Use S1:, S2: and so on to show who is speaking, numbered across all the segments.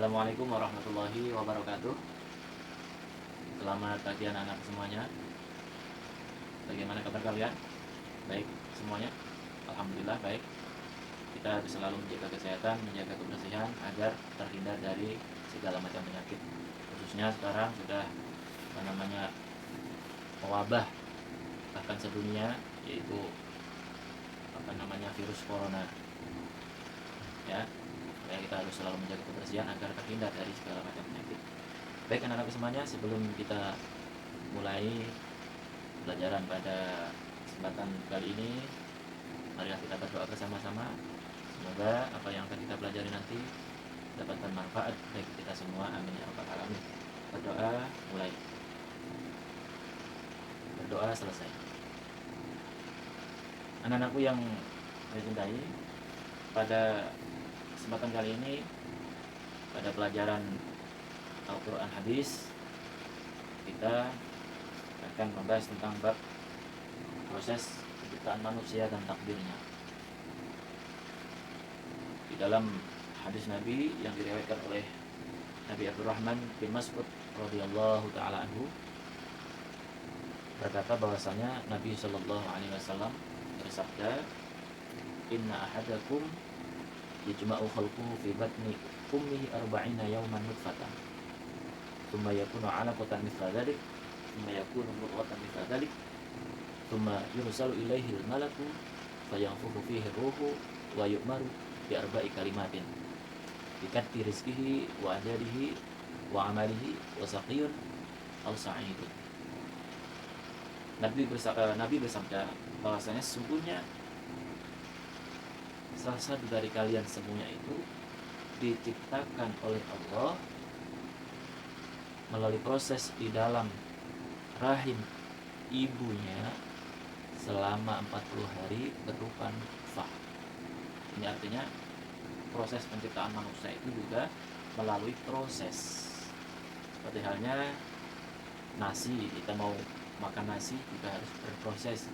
S1: Assalamualaikum warahmatullahi wabarakatuh. Selamat pagi anak-anak semuanya. Bagaimana kabar kalian? Baik semuanya? Alhamdulillah baik. Kita harus selalu menjaga kesehatan, menjaga kebersihan agar terhindar dari segala macam penyakit. Khususnya sekarang sudah mewabah bahkan sedunia, yaitu virus corona. Ya, kita harus selalu menjaga kebersihan agar terhindar dari segala macam penyakit. Baik anak-anak semuanya, sebelum kita mulai pelajaran pada kesempatan kali ini, mari kita berdoa bersama-sama. Semoga apa yang akan kita pelajari nanti dapat bermanfaat bagi kita semua. Amin ya rabbal alamin. Berdoa mulai. Berdoa selesai. Anak-anakku yang saya cintai, pada kesempatan kali ini, pada pelajaran Al-Quran Hadis, kita akan membahas tentang bab proses penciptaan manusia dan takdirnya. Di dalam hadis Nabi yang diriwayatkan oleh Nabi Abdurrahman bin Mas'ud radhiyallahu taala anhu, berkata bahwasanya Nabi sallallahu alaihi wasallam bersabda, "Inna ahadakum yajma'u khalquhu fi batni ummihi arba'ina yawman nutfatan, thumma yakunu 'alaqatan mithla dhalik, thumma yakunu mudghatan mithla dhalik, thumma yursalu ilaihi al-malaku fayanfukhu fihi ar-ruhu wa yu'maru bi arba'i kalimatin bikatbi rizqihi wa ajalihi wa amalihi wa saqiyun aw sa'idun." Nabi bersabda bahwasanya sesungguhnya salah satu dari kalian semuanya itu diciptakan oleh Allah melalui proses di dalam rahim ibunya selama 40 hari berupa nutfah. Ini artinya proses penciptaan manusia itu juga melalui proses. Seperti halnya nasi, kita mau makan nasi juga harus berproses,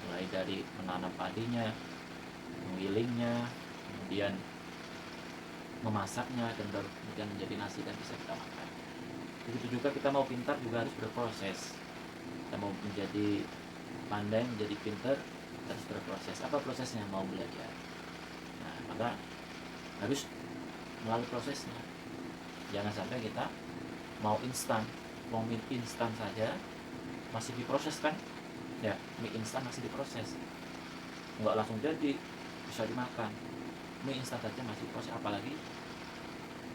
S1: mulai dari menanam padinya, mengilingnya, kemudian memasaknya, dan baru kemudian menjadi nasi dan bisa kita makan. Begitu juga kita mau pintar juga harus berproses. Kita mau menjadi pandai, menjadi pintar, harus berproses. Apa prosesnya? Mau belajar. Nah, maka harus melalui prosesnya. Jangan sampai kita mau instan, mau mie instan saja masih diproses kan? Ya, mie instan masih diproses, nggak langsung jadi bisa dimakan. Mie instan saja masih proses, apalagi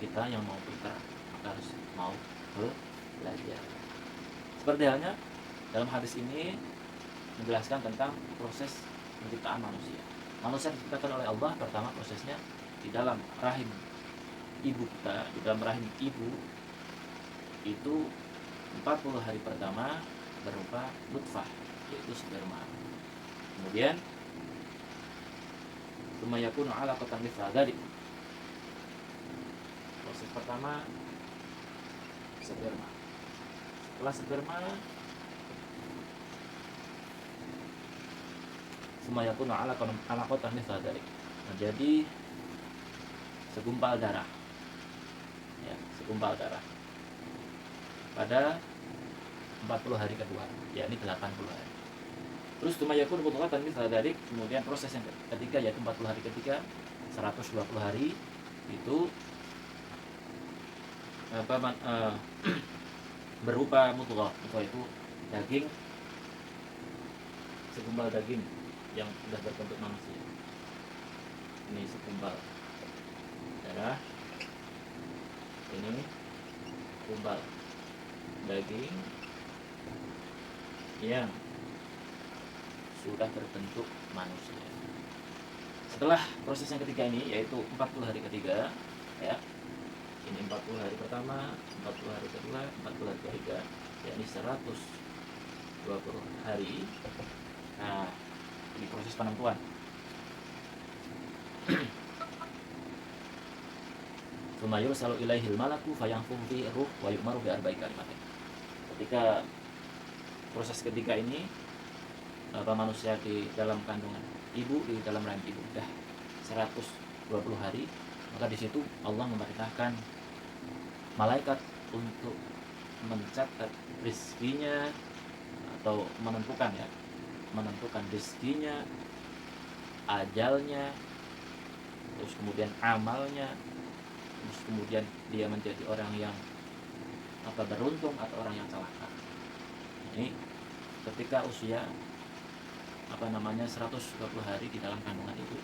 S1: kita yang mau pintar, maka harus mau belajar. Seperti halnya dalam hadis ini menjelaskan tentang proses penciptaan manusia. Manusia diciptakan oleh Allah, pertama prosesnya di dalam rahim ibu kita, di dalam rahim ibu itu 40 hari pertama berupa nutfah, yaitu sperma. Kemudian lumayakunu 'alaqatan mithla dzalik. Proses pertama sperma. Setelah sperma lumayakunu 'alaqatan mithla dzalik, menjadi segumpal darah. Ya, segumpal darah pada 40 hari kedua, yakni 80 hari. Terus tumayakun mudghatan mithla dzalik, kemudian proses yang ketiga yaitu 40 hari ketiga, 120 hari itu berupa mudghah. Mudghah itu daging, segumpal daging yang sudah berbentuk manusia. Ini segumpal darah, ini segumpal daging yang sudah berbentuk manusia. Setelah proses yang ketiga ini, yaitu 40 hari ketiga, ya, ini 40 hari pertama, 40 hari kedua, 40 hari ketiga, yakni 120 hari. Nah, ini proses penentuan. Tsumma yursalu ilaihil malaku fayanfukhu fihi ruh wa yu'maru bi arba'i kalimatin. Ketika proses ketiga ini, manusia di dalam kandungan ibu, di dalam rahim ibu sudah 120 hari, maka di situ Allah memerintahkan malaikat untuk mencatat rezekinya atau menentukan rezekinya, ajalnya, terus kemudian amalnya, terus kemudian dia menjadi orang yang beruntung atau orang yang celaka. Ini ketika usia 120 hari di dalam kandungan ibu,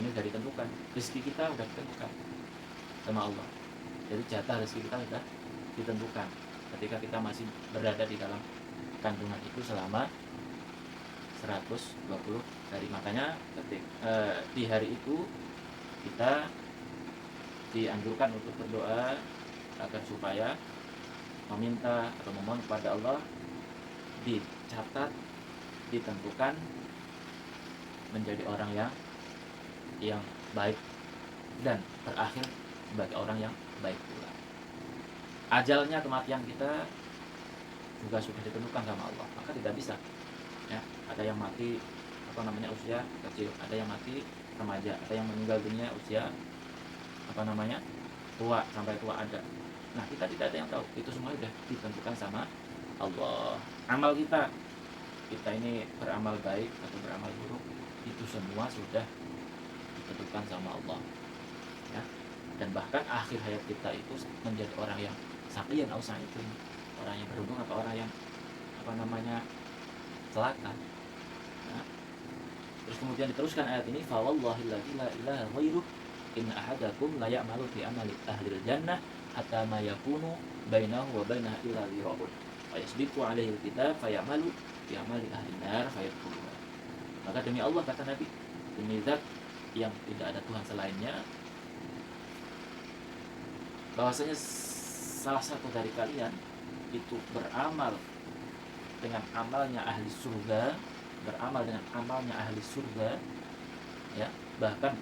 S1: ini sudah ditentukan, rezeki kita sudah ditentukan sama Allah. Jadi jatah rezeki kita sudah ditentukan ketika kita masih berada di dalam kandungan itu selama 120 hari. Makanya di hari itu kita dianjurkan untuk berdoa agar supaya meminta atau memohon kepada Allah dicatat, ditentukan menjadi orang yang baik dan berakhir sebagai orang yang baik pula. Ajalnya, kematian kita juga sudah ditentukan sama Allah, maka tidak bisa ya, ada yang mati usia kecil, ada yang mati remaja, ada yang meninggal dunia usia tua, sampai tua ada. Nah, kita tidak ada yang tahu, itu semua sudah ditentukan sama Allah. Amal kita ini beramal baik atau beramal buruk, itu semua sudah ditentukan sama Allah ya. Dan bahkan akhir hayat kita itu menjadi orang yang saqiyan atau sa'idun, orang yang beruntung atau orang yang celaka ya. Terus kemudian diteruskan ayat ini, fa wallahi la ilaha ghairuh inna ahadakum la ya'malu fi amali ahlil jannah hatta ma yakunu bainahu wa bainaha illa dhira'un fa yasbiqu alaihi alkitab fa ya'malu fi amali ahlin nar fa yadkhuluha. Maka demi Allah, kata Nabi, demi zat yang tidak ada Tuhan selainnya, bahwasanya salah satu dari kalian itu beramal dengan amalnya ahli surga, ya, bahkan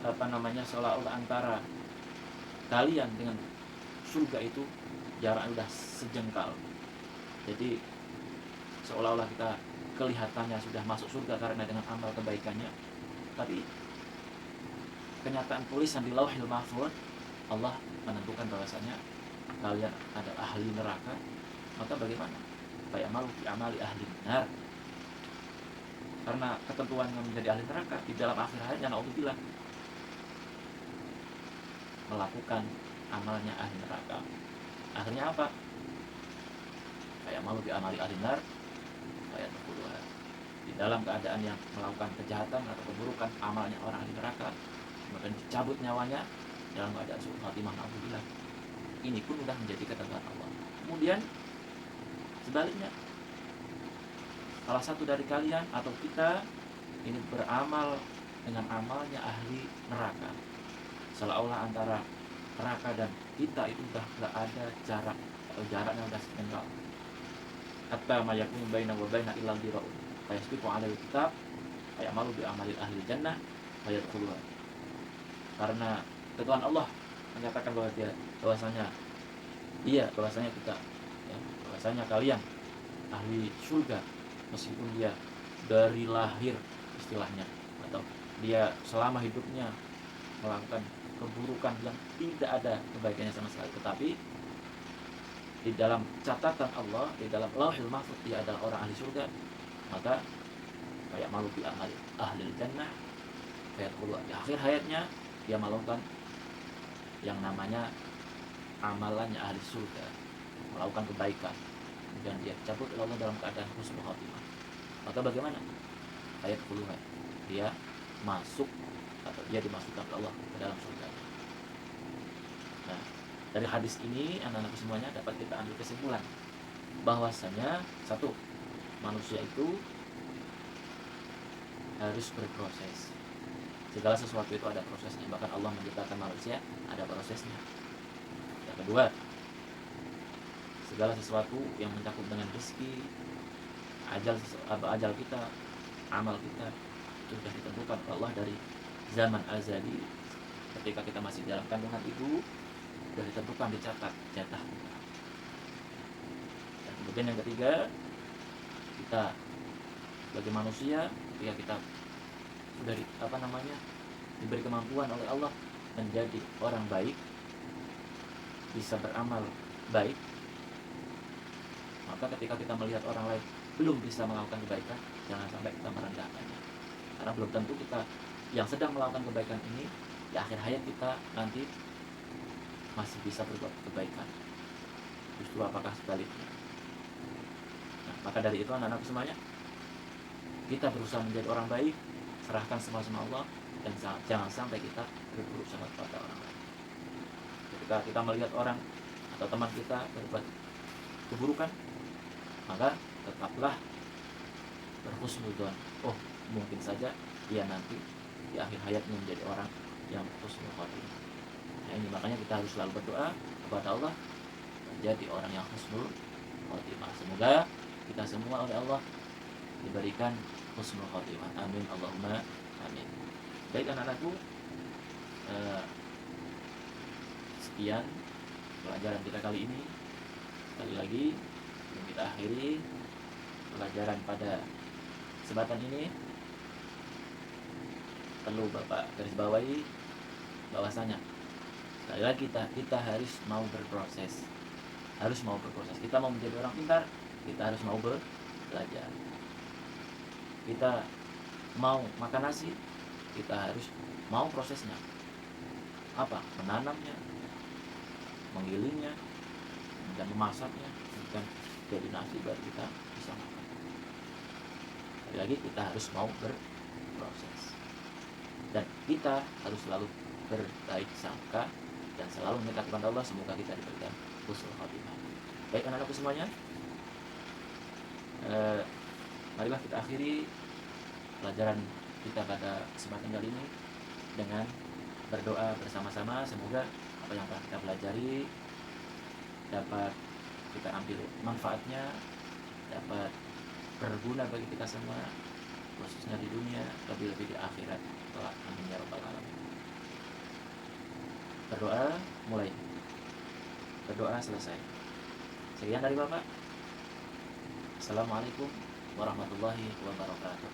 S1: seolah-olah antara kalian dengan surga itu jaraknya sudah sejengkal. Jadi seolah-olah kita kelihatannya sudah masuk surga karena dengan amal kebaikannya, tapi kenyataan tulisan di Lauhil Mahfuz Allah menentukan bahwasanya kalian adalah ahli neraka. Maka bagaimana? Fayamalu fi amali ahli nar. Karena ketentuannya menjadi ahli neraka, di dalam akhir hayatnya naudzubillah melakukan amalnya ahli neraka. Akhirnya apa? Fayamalu fi amali ahli nar fayadkhuluha. Di dalam keadaan yang melakukan kejahatan atau keburukan amalnya orang ahli neraka, kemudian dicabut nyawanya dalam keadaan su'ul khatimah, naudzubillah. Ini pun sudah menjadi ketentuan Allah. Kemudian sebaliknya, salah satu dari kalian atau kita ini beramal dengan amalnya ahli neraka, seolah-olah antara neraka dan kita itu sudah tidak ada jarak, atau jaraknya sudah sejengkal. Hatta ma yakunu baina wa baina illa dhira'un fa yasbiqu 'alal kitab fa ya'malu bi amali ahli jannah fa yadkhuluha. Karena ketentuan Allah menyatakan bahwasanya kita ya, bahwasanya kalian ahli surga meskipun dia dari lahir istilahnya, atau dia selama hidupnya melakukan keburukan yang tidak ada kebaikannya sama sekali, tetapi di dalam catatan Allah, di dalam Lauhil Mahfuz dia adalah orang ahli surga, maka kayak malu bi amali ahli jannah kayak di akhir hayatnya dia melakukan yang namanya amalannya ahli surga, melakukan kebaikan, dan dia cabut oleh Allah dalam keadaan husnul khatimah. Maka bagaimana? Ayat 10, dia masuk atau dia dimasukkan oleh Allah ke dalam surga. Nah, dari hadis ini anak-anak semuanya dapat kita ambil kesimpulan bahwasanya satu, manusia itu harus berproses. Segala sesuatu itu ada prosesnya, bahkan Allah menciptakan manusia ada prosesnya. Yang kedua, segala sesuatu yang mencakup dengan rezeki, ajal kita, amal kita itu sudah ditentukan oleh Allah dari zaman azali. Ketika kita masih dalam kandungan ibu sudah ditentukan, dicatat jatah kita. Dan kemudian yang ketiga, kita sebagai manusia ketika kita sudah diberi kemampuan oleh Allah menjadi orang baik, bisa beramal baik, maka ketika kita melihat orang lain belum bisa melakukan kebaikan, jangan sampai kita merendahkannya. Karena belum tentu kita yang sedang melakukan kebaikan ini di akhir hayat kita nanti masih bisa berbuat kebaikan. Justru apakah sebaliknya? Nah, maka dari itu anak-anakku semuanya, kita berusaha menjadi orang baik, serahkan semua sama Allah, dan jangan sampai kita berburuk sangka kepada orang lain. Ketika kita melihat orang atau teman kita berbuat keburukan, maka tetaplah berhusnudzon. Oh, mungkin saja dia nanti di akhir hayatnya menjadi orang yang husnul khotimah. Nah, ini makanya kita harus selalu berdoa kepada Allah menjadi orang yang husnul khotimah. Semoga kita semua oleh Allah diberikan husnul khotimah. Amin Allahumma amin. Baik anak-anakku, sekian pelajaran kita kali ini. Sekali lagi sebelum kita akhiri pelajaran pada kesempatan ini, perlu Bapak garis bawahi bahwasanya sekali lagi kita harus mau berproses. Kita mau menjadi orang pintar, kita harus mau belajar. Kita mau makan nasi, kita harus mau prosesnya. Apa? Menanamnya, menggilingnya, dan memasaknya, dan jadi nasi baru kita bisa makan. Sekali lagi kita harus mau berproses. Dan kita harus selalu berbaik sangka dan selalu minta kepada Allah semoga kita diberikan husnul khotimah. Baik anak-anakku semuanya, marilah kita akhiri pelajaran kita pada kesempatan kali ini dengan berdoa bersama-sama. Semoga apa yang telah kita pelajari dapat kita ambil manfaatnya, dapat berguna bagi kita semua, khususnya di dunia, lebih-lebih di akhirat. Amin ya rabbal alamin. Berdoa mulai, berdoa selesai. Sekian dari Bapak. Assalamualaikum warahmatullahi wabarakatuh.